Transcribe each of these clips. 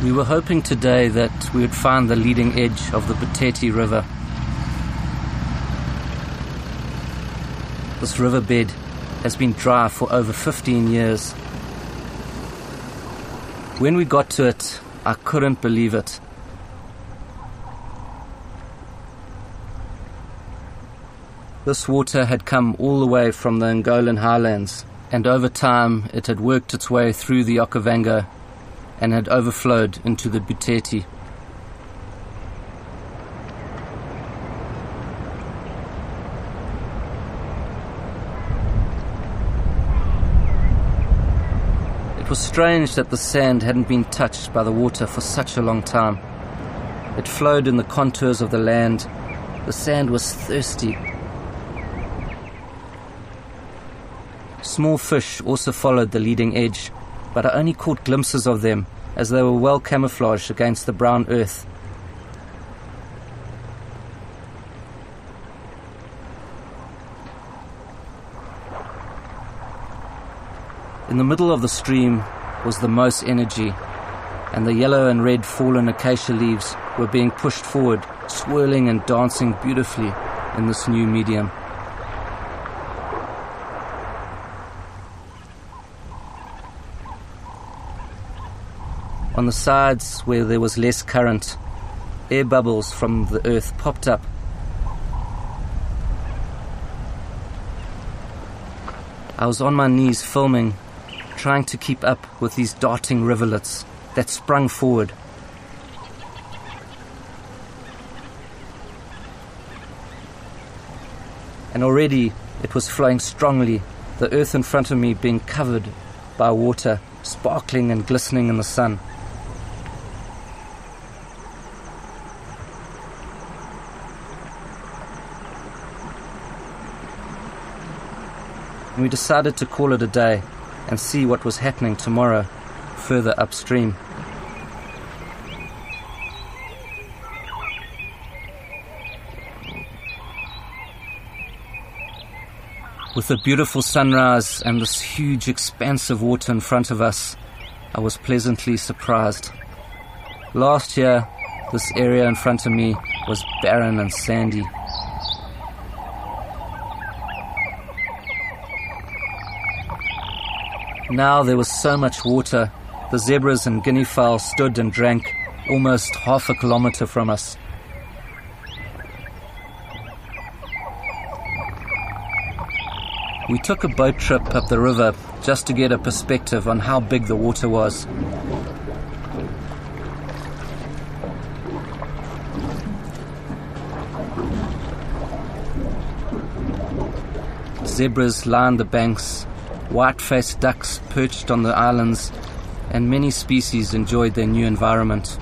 We were hoping today that we would find the leading edge of the Boteti River. This riverbed has been dry for over 15 years. When we got to it, I couldn't believe it. This water had come all the way from the Angolan highlands, and over time it had worked its way through the Okavango and had overflowed into the Boteti. It was strange that the sand hadn't been touched by the water for such a long time. It flowed in the contours of the land. The sand was thirsty. Small fish also followed the leading edge, but I only caught glimpses of them as they were well camouflaged against the brown earth. In the middle of the stream was the most energy, and the yellow and red fallen acacia leaves were being pushed forward, swirling and dancing beautifully in this new medium. On the sides where there was less current, air bubbles from the earth popped up. I was on my knees filming, trying to keep up with these darting rivulets that sprung forward. And already it was flowing strongly, the earth in front of me being covered by water, sparkling and glistening in the sun. We decided to call it a day and see what was happening tomorrow, further upstream. With the beautiful sunrise and this huge expanse of water in front of us, I was pleasantly surprised. Last year, this area in front of me was barren and sandy. Now there was so much water, the zebras and guinea fowl stood and drank almost half a kilometer from us. We took a boat trip up the river just to get a perspective on how big the water was. Zebras lined the banks, white-faced ducks perched on the islands, and many species enjoyed their new environment.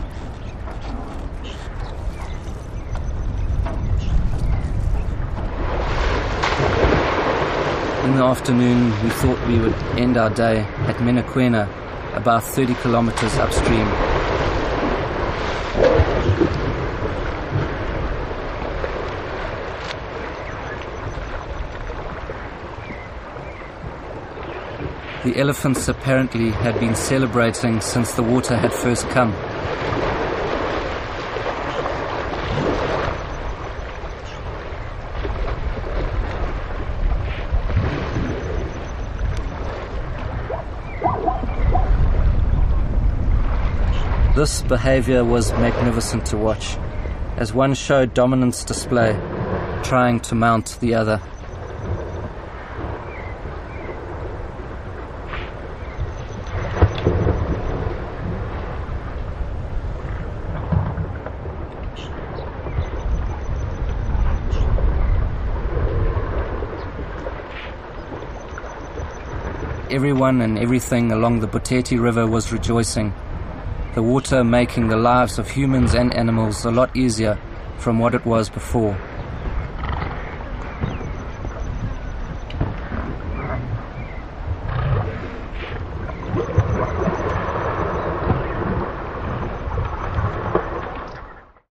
In the afternoon, we thought we would end our day at Menaquena, about 30 kilometers upstream. The elephants apparently had been celebrating since the water had first come. This behavior was magnificent to watch, as one showed dominance display, trying to mount the other. Everyone and everything along the Boteti River was rejoicing, the water making the lives of humans and animals a lot easier from what it was before.